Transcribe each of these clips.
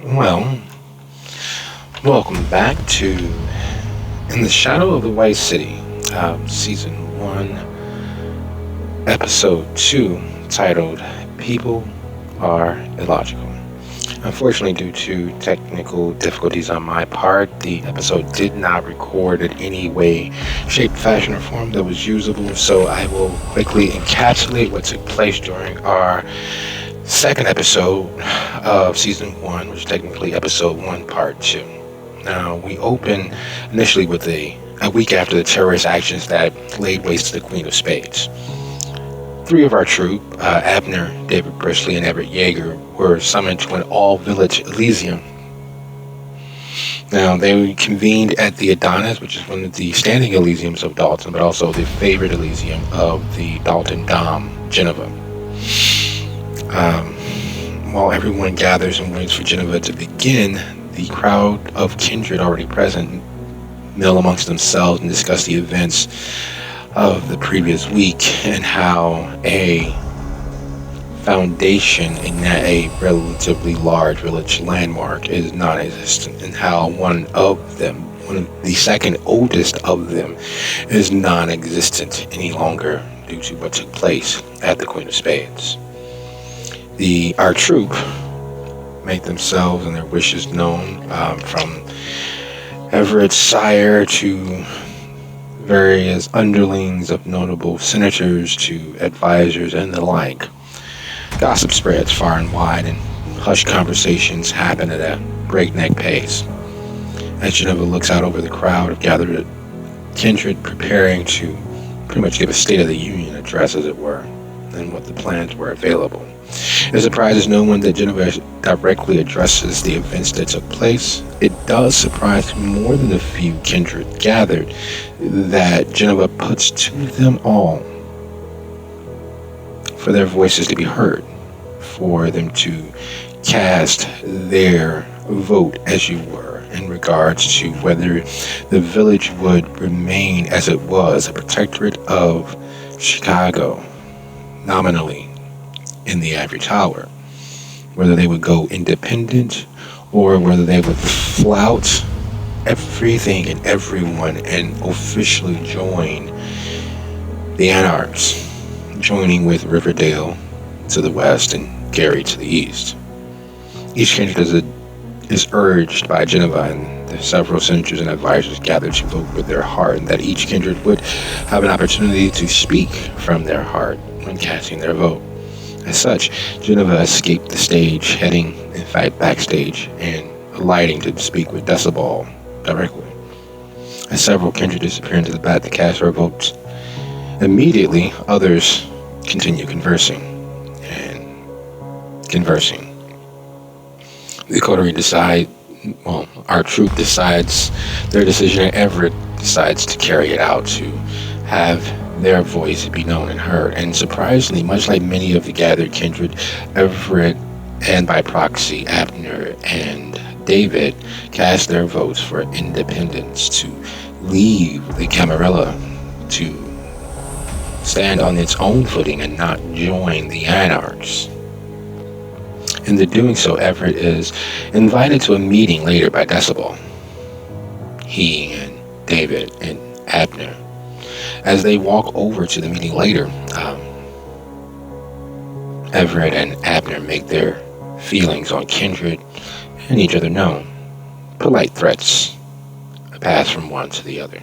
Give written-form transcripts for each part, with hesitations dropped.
Well, welcome back to In the Shadow of the White City, Season 1, Episode 2, titled People Are Illogical. Unfortunately, due to technical difficulties on my part, the episode did not record in any way, shape, fashion, or form that was usable, so I will quickly encapsulate what took place during our second episode of Season 1, which is technically Episode 1, Part 2. Now, we open initially with a week after the terrorist actions that laid waste to the Queen of Spades. Three of our troupe, Abner, David Brisley, and Everett Yeager, were summoned to an all-village Elysium. Now, they convened at the Adonis, which is one of the standing Elysiums of Dolton, but also the favorite Elysium of the Dolton Dom, Geneva. While everyone gathers and waits for Geneva to begin, the crowd of kindred already present mill amongst themselves and discuss the events of the previous week and how a foundation in a relatively large village landmark is non-existent, and how one of the second oldest of them, is non-existent any longer due to what took place at the Queen of Spades. Our troupe make themselves and their wishes known, from Everett's sire to various underlings of notable senators to advisors and the like. Gossip spreads far and wide, and hushed conversations happen at a breakneck pace. As Geneva looks out over the crowd of gathered kindred, preparing to pretty much give a State of the Union address, as it were, and what the plans were available. It surprises no one that Geneva directly addresses the events that took place. It does surprise more than a few kindred gathered that Geneva puts to them all for their voices to be heard, for them to cast their vote, as you were, in regards to whether the village would remain as it was, a protectorate of Chicago, nominally, in the ivory tower, whether they would go independent or whether they would flout everything and everyone and officially join the Anarchs, joining with Riverdale to the west and Gary to the east. Each kindred is urged by Geneva and the several senators and advisors gathered to vote with their heart, and that each kindred would have an opportunity to speak from their heart when casting their vote. As such, Geneva escaped the stage, heading, in fact, backstage and alighting to speak with Decibel directly. As several kindred disappear into the back to cast their votes, immediately others continue conversing. The coterie our troupe decides their decision, and Everett decides to carry it out, to have their voice be known and heard. And surprisingly, much like many of the gathered kindred, Everett, and by proxy Abner and David, cast their votes for independence, to leave the Camarilla, to stand on its own footing and not join the Anarchs. In the doing so, Everett is invited to a meeting later by Decibel. He and David and Abner, as they walk over to the meeting later, Everett and Abner make their feelings on kindred and each other known. Polite threats pass from one to the other.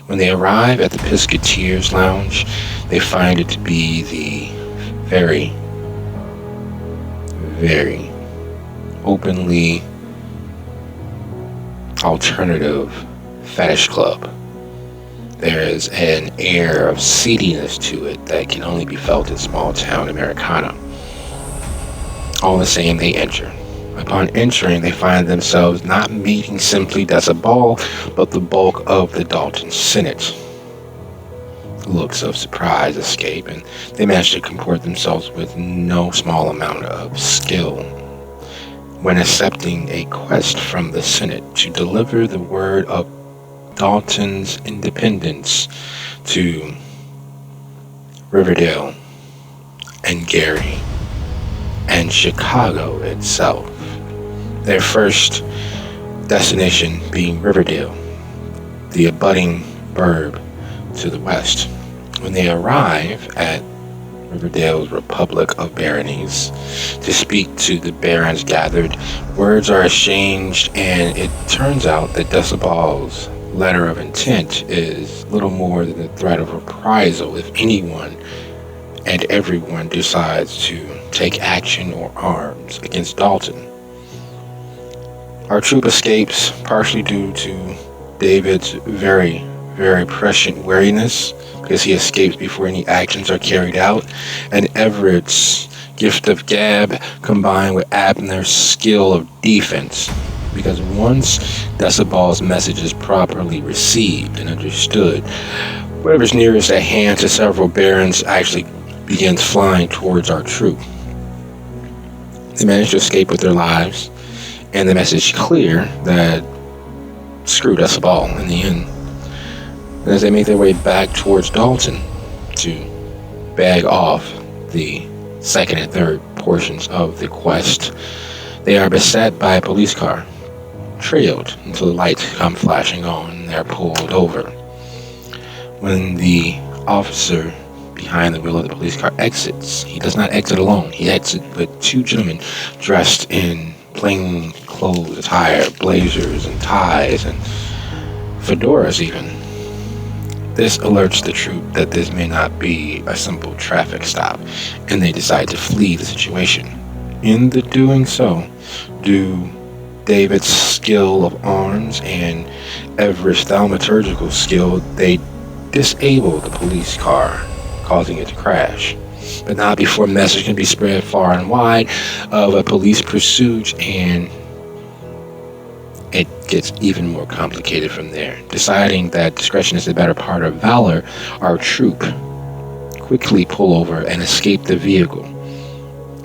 When they arrive at the Pisketeers Lounge, they find it to be the very, very openly alternative fetish club. There is an air of seediness to it that can only be felt in small town Americana. All the same, they enter. Upon entering, they find themselves not meeting simply Decibel, but the bulk of the Dolton Senate. Looks of surprise escape, and they manage to comport themselves with no small amount of skill when accepting a quest from the Senate to deliver the word of Dolton's independence to Riverdale and Gary and Chicago itself. Their first destination being Riverdale, the abutting burb to the west. When they arrive at Riverdale's Republic of Baronies to speak to the barons gathered, words are exchanged, and it turns out that Decibel's letter of intent is little more than the threat of reprisal if anyone and everyone decides to take action or arms against Dolton. Our troop escapes partially due to David's very prescient wariness, because he escapes before any actions are carried out, and Everett's gift of gab combined with Abner's skill of defense, because once Decibel's message is properly received and understood, whatever's nearest at hand to several barons actually begins flying towards our troop. They manage to escape with their lives, and the message clear that screw Decibel in the end. And as they make their way back towards Dolton to bag off the second and third portions of the quest, they are beset by a police car, trailed until the lights come flashing on and they're pulled over. When the officer behind the wheel of the police car exits, he does not exit alone. He exits with two gentlemen dressed in plain clothes attire, blazers and ties and fedoras even. This alerts the troop that this may not be a simple traffic stop, and they decide to flee the situation. In the doing so, due David's skill of arms and Everett's thaumaturgical skill, they disable the police car, causing it to crash. But not before a message can be spread far and wide of a police pursuit, and it gets even more complicated from there. Deciding that discretion is the better part of valor, our troop quickly pull over and escape the vehicle.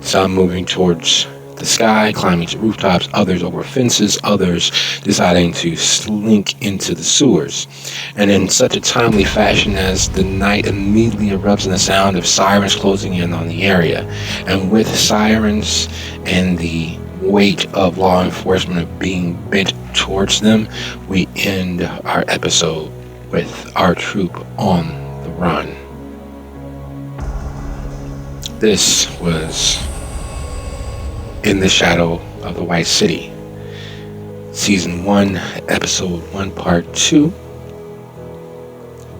Some moving towards the sky, climbing to rooftops, others over fences, others deciding to slink into the sewers. And in such a timely fashion as the night immediately erupts in the sound of sirens closing in on the area. And with sirens and the weight of law enforcement being bent towards them, we end our episode with our troop on the run. This was In the Shadow of the White City, Season 1, Episode 1, Part 2.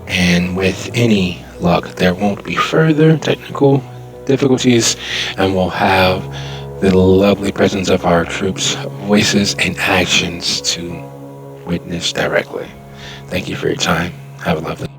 And with any luck, there won't be further technical difficulties, and we'll have the lovely presence of our troops' voices and actions to witness directly. Thank you for your time. Have a lovely